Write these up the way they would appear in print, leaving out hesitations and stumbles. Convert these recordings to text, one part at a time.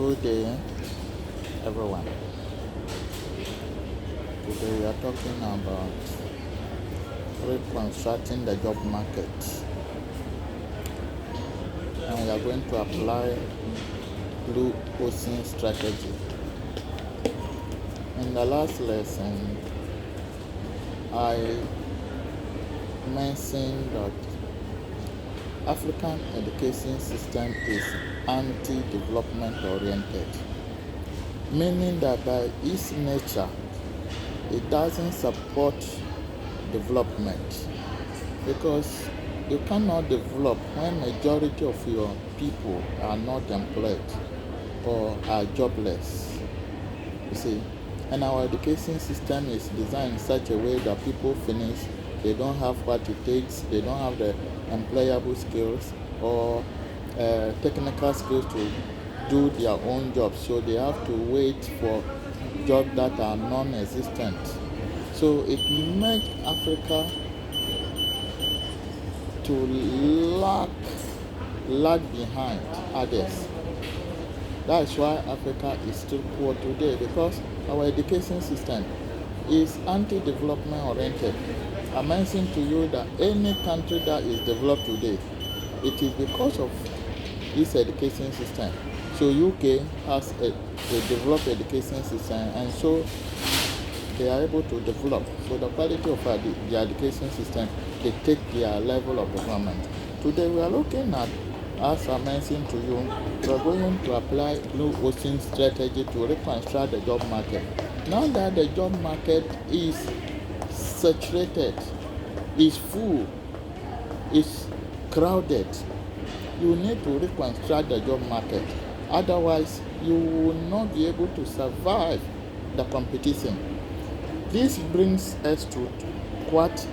Good day, everyone. Today we are talking about reconstructing the job market, and we are going to apply blue ocean strategy. In the last lesson, I mentioned that African education system is anti-development oriented, meaning that by its nature it doesn't support development, because you cannot develop when majority of your people are not employed or are jobless. You see, and our education system is designed in such a way that people finish, they don't have what it takes, they don't have the employable skills or technical skills to do their own job, so they have to wait for jobs that are non-existent. So it makes Africa to lag behind others. That's why Africa is still poor today, because our education system is anti-development oriented. I mentioned to you that any country that is developed today, it is because of this education system. So UK has a developed education system, and so they are able to develop. So the quality of the education system, they take their level of development. Today we are looking at, as I mentioned to you, we are going to apply blue ocean strategy to reconstruct the job market. Now that the job market is saturated, is full, is crowded, you need to reconstruct the job market. Otherwise, you will not be able to survive the competition. This brings us to what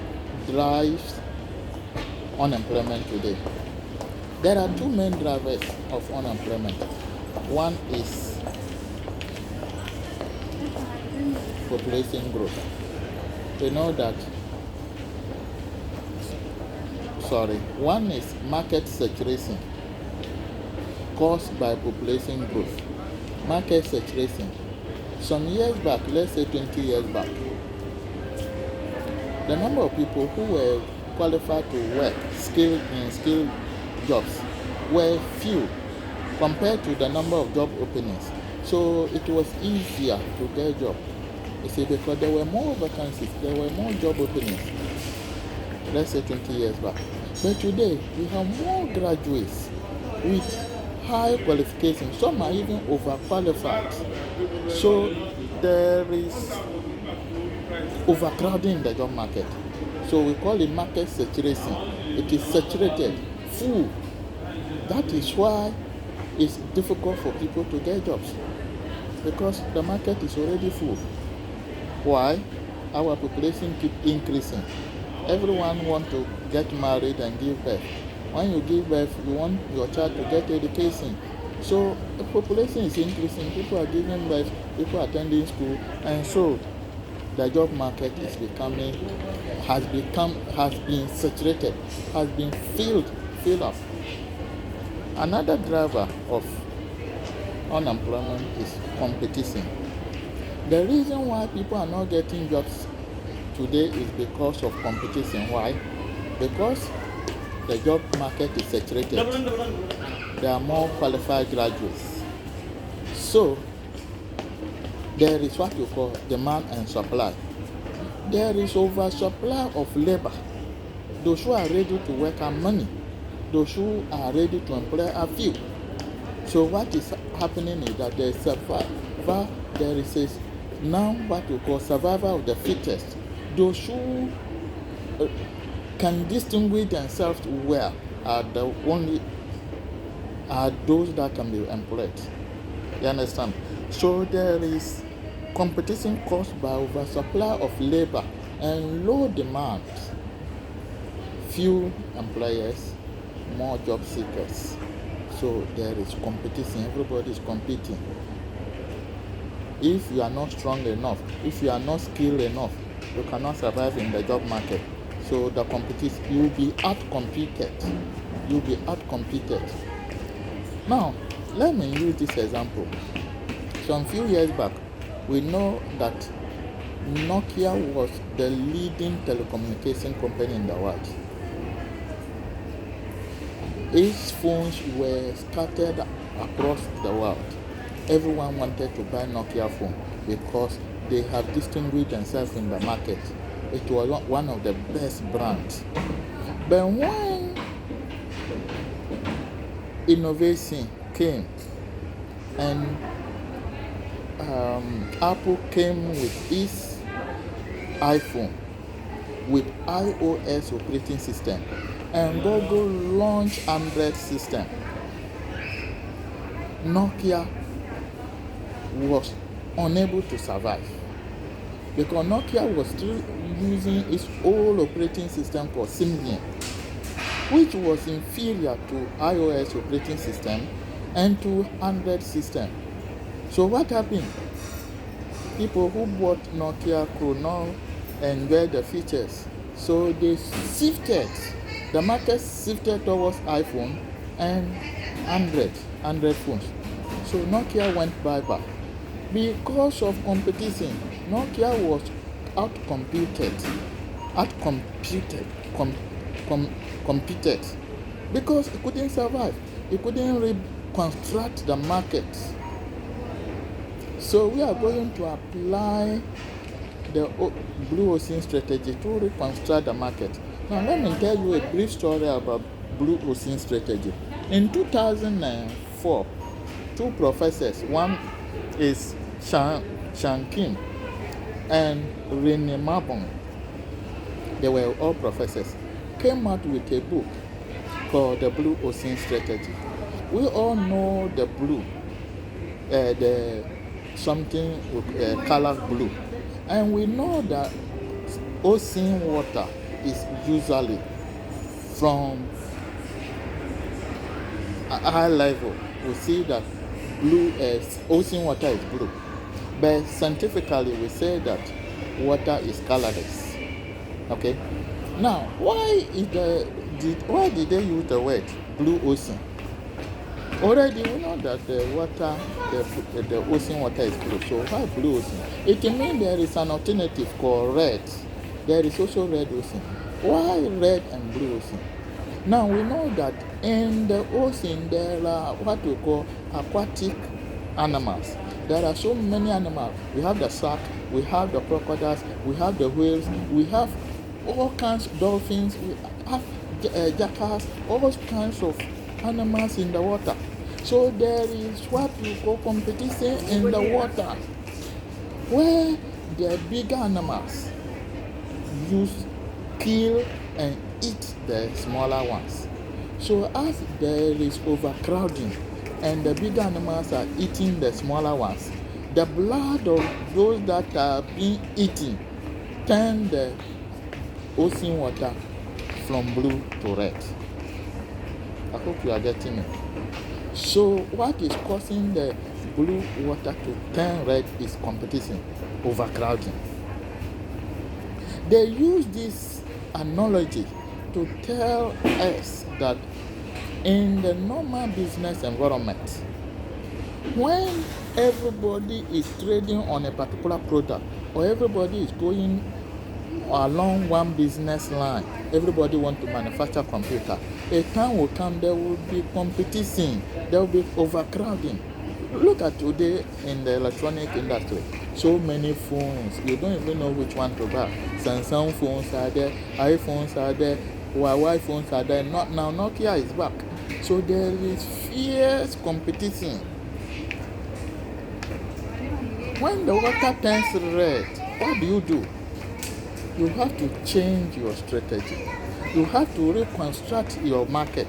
drives unemployment today. There are two main drivers of unemployment. One is population growth. You know that, one is market saturation caused by population growth. Market saturation. Some years back, let's say 20 years back, the number of people who were qualified to work skilled jobs were few compared to the number of job openings. So it was easier to get a job. You see, because there were more vacancies, there were more job openings, let's say 20 years back. But today, we have more graduates with high qualifications. Some are even overqualified. So there is overcrowding in the job market. So we call it market saturation. It is saturated, full. That is why it's difficult for people to get jobs, because the market is already full. Why? Our population keep increasing. Everyone wants to get married and give birth. When you give birth, you want your child to get education. So the population is increasing, people are giving birth, people are attending school, and so the job market has been saturated, has been filled up. Another driver of unemployment is competition. The reason why people are not getting jobs today is because of competition. Why? Because the job market is saturated. There are more qualified graduates. So there is what you call demand and supply. There is oversupply of labor. Those who are ready to work are many. Those who are ready to employ are few. So what is happening is that there is now what you call survival of the fittest. Those who can distinguish themselves well are those that can be employed. You understand? So there is competition caused by oversupply of labor and low demand. Few employers, more job seekers. So there is competition. Everybody is competing. If you are not strong enough, if you are not skilled enough, you cannot survive in the job market. So the competition, you will be out-competed. Now, let me use this example. Some few years back, we know that Nokia was the leading telecommunication company in the world. Its phones were scattered across the world. Everyone wanted to buy Nokia phone because they have distinguished themselves in the market. It was one of the best brands. But when innovation came and Apple came with its iPhone with iOS operating system, and Google launched Android system, Nokia was unable to survive because Nokia was still using its old operating system called Symbian, which was inferior to iOS operating system and to Android system. So what happened? People who bought Nokia could not enjoy the features. So they shifted, the market shifted towards iPhone and Android phones. So Nokia went bye-bye. Because of competition, Nokia was competed because it couldn't survive. It couldn't reconstruct the market. So we are going to apply the Blue Ocean strategy to reconstruct the market. Now let me tell you a brief story about Blue Ocean strategy. In 2004, two professors, one is Shan Kim and Rene Mabon, they were all professors, came out with a book called the Blue Ocean Strategy. We all know the blue, the something with color blue, and we know that ocean water is usually from a high level. We see that blue ocean water is blue, but scientifically we say that water is colorless. Okay, now why did they use the word blue ocean? Already we know that the ocean water is blue. So why blue ocean? It means there is an alternative called red. There is also red ocean. Why red and blue ocean? Now we know that in the ocean there are what we call aquatic animals. There are so many animals. We have the shark, we have the crocodiles, we have the whales, we have all kinds of dolphins, we have jackals, all kinds of animals in the water. So there is what we call competition in the water, where the bigger animals kill and eat the smaller ones. So as there is overcrowding and the bigger animals are eating the smaller ones, the blood of those that are being eaten turn the ocean water from blue to red. I hope you are getting it. So what is causing the blue water to turn red is competition, overcrowding. They use this analogy to tell us that in the normal business environment, when everybody is trading on a particular product or everybody is going along one business line, everybody wants to manufacture computer, a time will come there will be competition, there will be overcrowding. Look at today in the electronic industry, so many phones, you don't even know which one to buy. Samsung phones are there, iPhones are there, Huawei phones are there. Not now, Nokia is back. So there is fierce competition. When the water turns red, what do? You have to change your strategy. You have to reconstruct your market.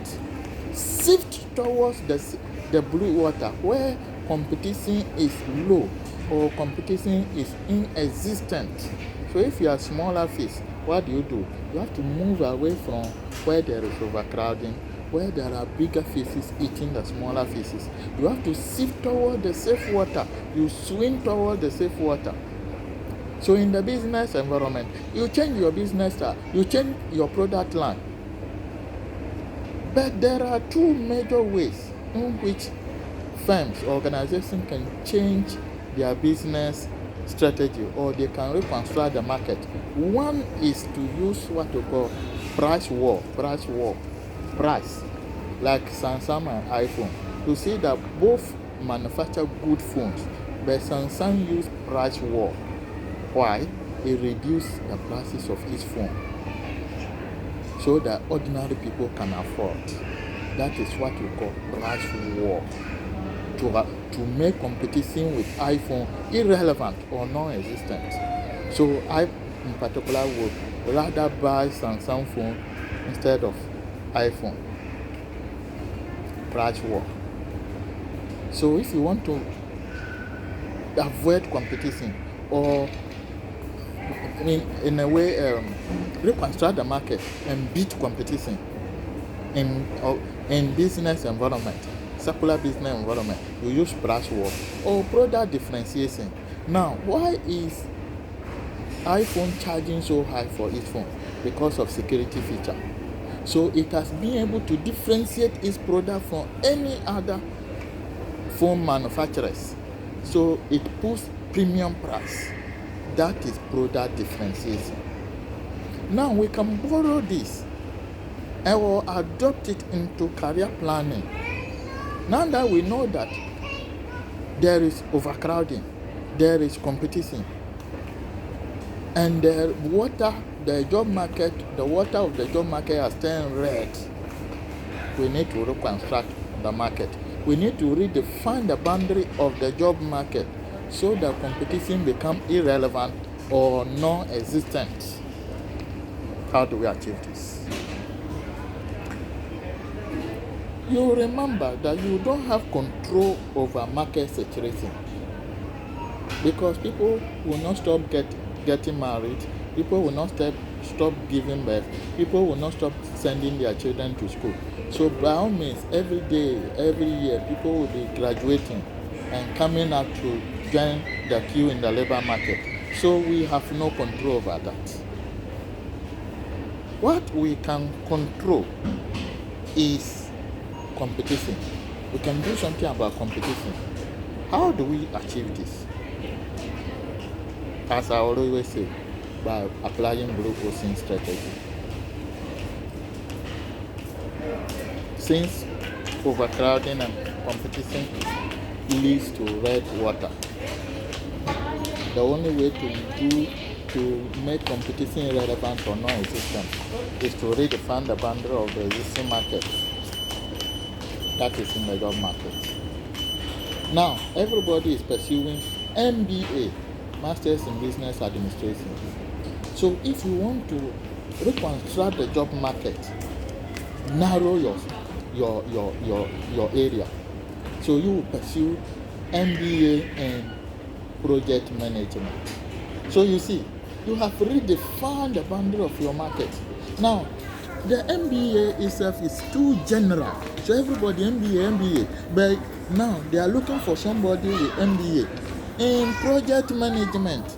Shift towards the blue water where competition is low or competition is inexistent. So if you are smaller fish, what do? You have to move away from where there is overcrowding, where there are bigger fishes eating the smaller fishes. You have to shift toward the safe water. You swim toward the safe water. So in the business environment, you change your business style, you change your product line. But there are two major ways in which firms, organizations can change their business strategy, or they can reconstruct the market. One is to use what we call price, like Samsung and iPhone. You see that both manufacture good phones, but Samsung use price war. Why? It reduces the prices of each phone so that ordinary people can afford. That is what we call price war. To make competition with iPhone irrelevant or non-existent. So I, in particular, would rather buy Samsung phone instead of iPhone. Price war. So if you want to avoid competition, or in a way reconstruct the market and beat competition in business environment, circular business environment, you use price war or product differentiation. Now, why is iPhone charging so high for its phone? Because of security feature. So it has been able to differentiate its product from any other phone manufacturers. So it puts premium price. That is product differentiation. Now we can borrow this and will adopt it into career planning. Now that we know that there is overcrowding, there is competition, and the water of the job market has turned red, we need to reconstruct the market. We need to redefine the boundary of the job market so that competition becomes irrelevant or non-existent. How do we achieve this? You remember that you don't have control over market saturation, because people will not stop getting married, people will not stop giving birth, people will not stop sending their children to school. So by all means, every day, every year, people will be graduating and coming out to join the queue in the labor market. So we have no control over that. What we can control is competition. We can do something about competition. How do we achieve this? As I always say, by applying blue ocean strategy. Since overcrowding and competition leads to red water, the only way to make competition irrelevant or non-existent is to redefine the boundary of the existing market. That is in the job market. Now, everybody is pursuing MBA, Masters in Business Administration. So if you want to reconstruct the job market, narrow your area. So you will pursue MBA in project management. So you see, you have redefined the boundary of your market. Now, the MBA itself is too general. So everybody MBA, but now they are looking for somebody with MBA in project management.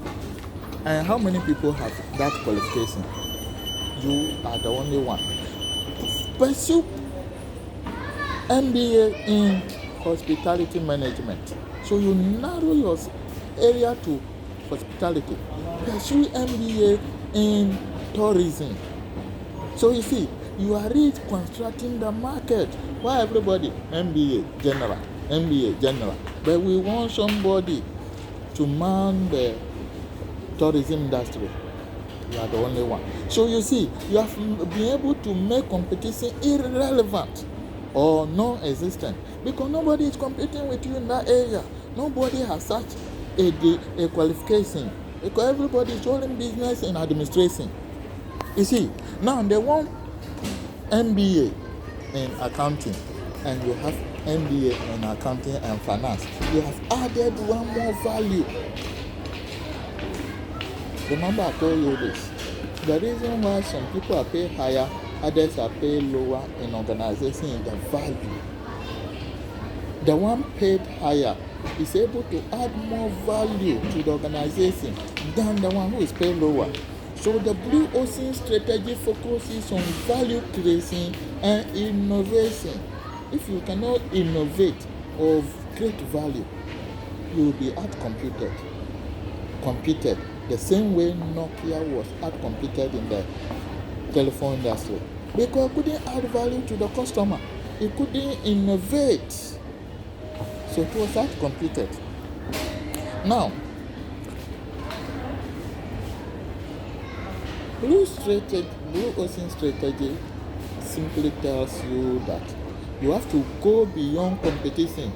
And how many people have that qualification? You are the only one. Pursue MBA in hospitality management. So you narrow your area to hospitality. Pursue MBA in tourism. So you see, you are reconstructing the market. Why everybody MBA general? But we want somebody to man the tourism industry. You are the only one. So you see, you have been able to make competition irrelevant or non-existent, because nobody is competing with you in that area. Nobody has such a qualification, because everybody is holding business in administration. You see, now they want MBA in accounting, and you have MBA in accounting and finance. You have added one more value. Remember I told you this. The reason why some people are paid higher, others are paid lower in organization is the value. The one paid higher is able to add more value to the organization than the one who is paid lower. So the Blue Ocean strategy focuses on value creation and innovation. If you cannot innovate or create value, you will be competed the same way Nokia was out-competed in the telephone industry. Because it couldn't add value to the customer. It couldn't innovate. So it was out-competed. Now, Blue Ocean strategy simply tells you that you have to go beyond competition.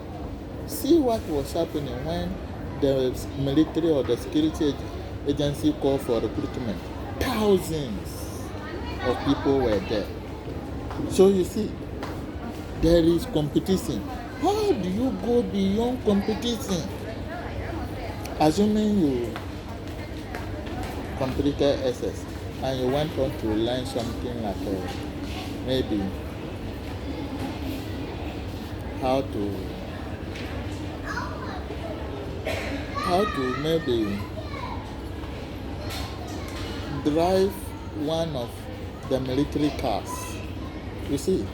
See what was happening when the military or the security agency called for recruitment. Thousands of people were there. So you see, there is competition. How do you go beyond competition? Assuming you completed SS and you went on to learn something like maybe how to maybe drive one of the military cars, you see,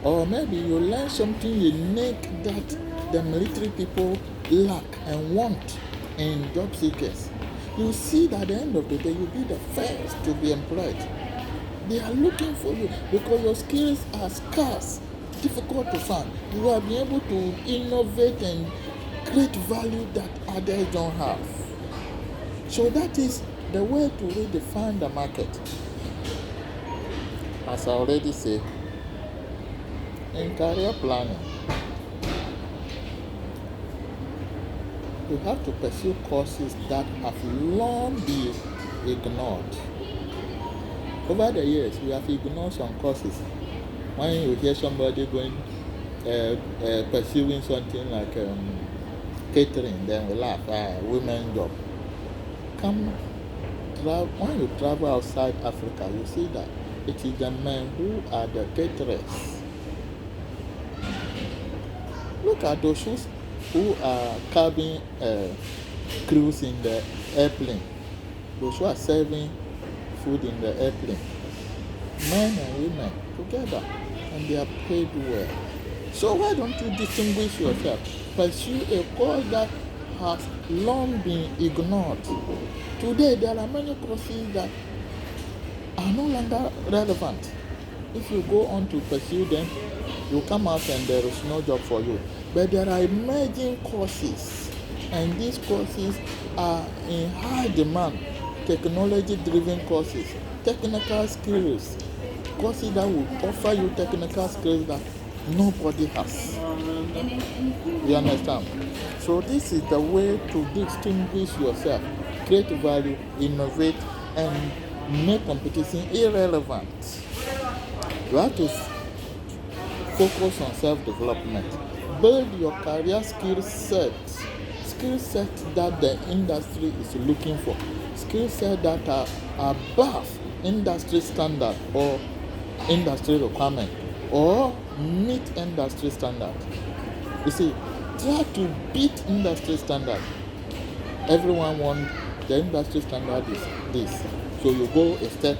or maybe you learn something unique that the military people lack and want in job seekers. You see that at the end of the day, you'll be the first to be employed. They are looking for you because your skills are scarce, difficult to find. You will be able to innovate and create value that others don't have. So that is the way to redefine the market. As I already said, in career planning, you have to pursue courses that have long been ignored. Over the years, we have ignored some courses. When you hear somebody going, pursuing something like catering, then we laugh, women's job. When you travel outside Africa, you see that it is the men who are the caterers. Look at those who are cabin crews in the airplane. Those who are serving food in the airplane. Men and women together, and they are paid well. So why don't you distinguish yourself? Pursue a course that has long been ignored. Today there are many courses that are no longer relevant. If you go on to pursue them, you come out and there is no job for you. But there are emerging courses, and these courses are in high demand. Technology-driven courses, technical skills, courses that will offer you technical skills that nobody has. You understand? So this is the way to distinguish yourself, create value, innovate, and make competition irrelevant. You have to focus on self-development. Build your career skill set that the industry is looking for. Skill set that are above industry standard or industry requirement or meet industry standard. You see, try to beat industry standard. Everyone wants the industry standard is this. So you go a step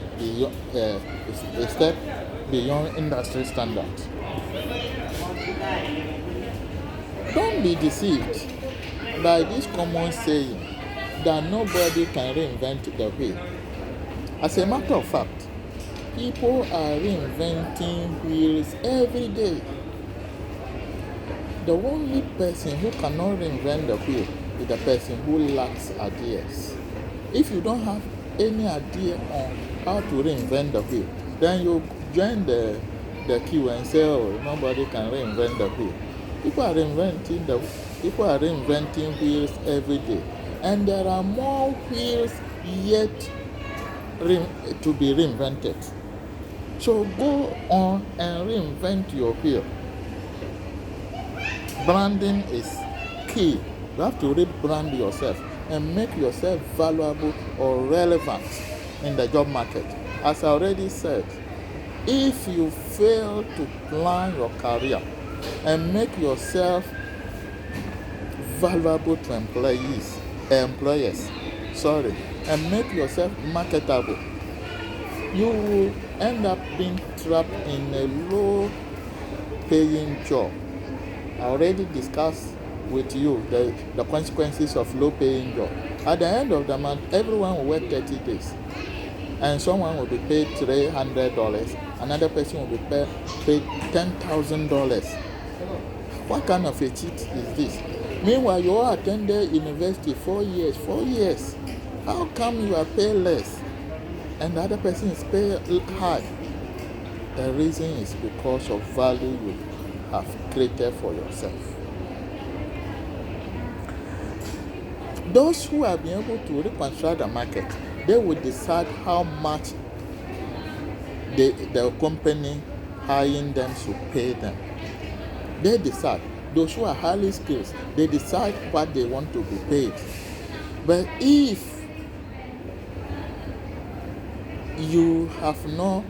beyond industry standard. Don't be deceived by this common saying that nobody can reinvent the wheel. As a matter of fact, people are reinventing wheels every day. The only person who cannot reinvent the wheel is the person who lacks ideas. If you don't have any idea on how to reinvent the wheel, then you join the queue and say, oh, nobody can reinvent the wheel. People are reinventing wheels every day, and there are more wheels yet to be reinvented. So go on and reinvent your wheel. Branding is key. You have to rebrand yourself and make yourself valuable or relevant in the job market. As I already said, if you fail to plan your career and make yourself valuable to employers, and make yourself marketable, you will end up being trapped in a low-paying job I already discussed with you the consequences of low-paying job. At the end of the month, everyone will work 30 days. And someone will be paid $300. Another person will be paid $10,000. What kind of a cheat is this? Meanwhile, you all attended university 4 years. 4 years. How come you are paid less and the other person is paid high? The reason is because of value you have created for yourself. Those who have been able to reconstruct the market, they will decide how much the company hiring them should pay them. They decide. Those who are highly skilled, they decide what they want to be paid. But if you have not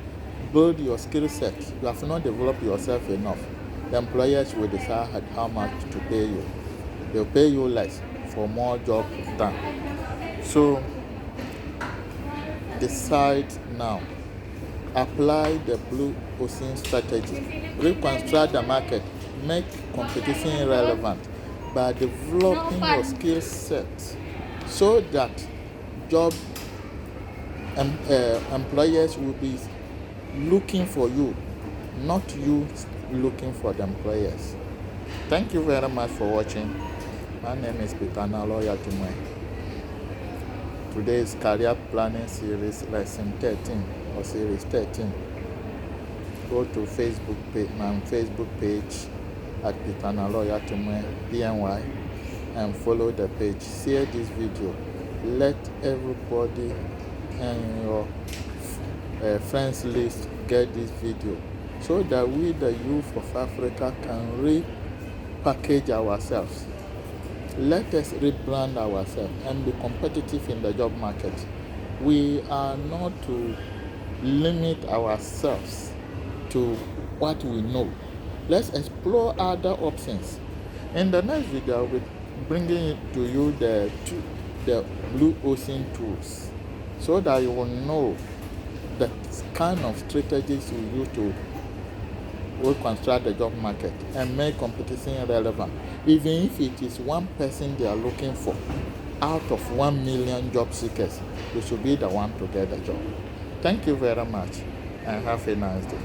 built your skill set, you have not developed yourself enough, the employers will decide how much to pay you. They'll pay you less for more job done. So decide now. Apply the blue ocean strategy. Reconstruct the market. Make competition relevant by developing your skill set so that employers will be looking for you, not you looking for the employers. Thank you very much for watching. My name is Peter Naloya Timwe. Today's career planning series, lesson 13 or series 13. Go to my Facebook page at Peter Naloya Timwe BNY and follow the page. Share this video. Let everybody in your friends list get this video so that we, the youth of Africa, can repackage ourselves. Let us rebrand ourselves and be competitive in the job market. We are not to limit ourselves to what we know. Let's explore other options. In the next video, I will be bringing to you the blue ocean tools so that you will know the kind of strategies we use to reconstruct the job market and make competition relevant. Even if it is one person they are looking for out of 1 million job seekers, you should be the one to get the job. Thank you very much and have a nice day.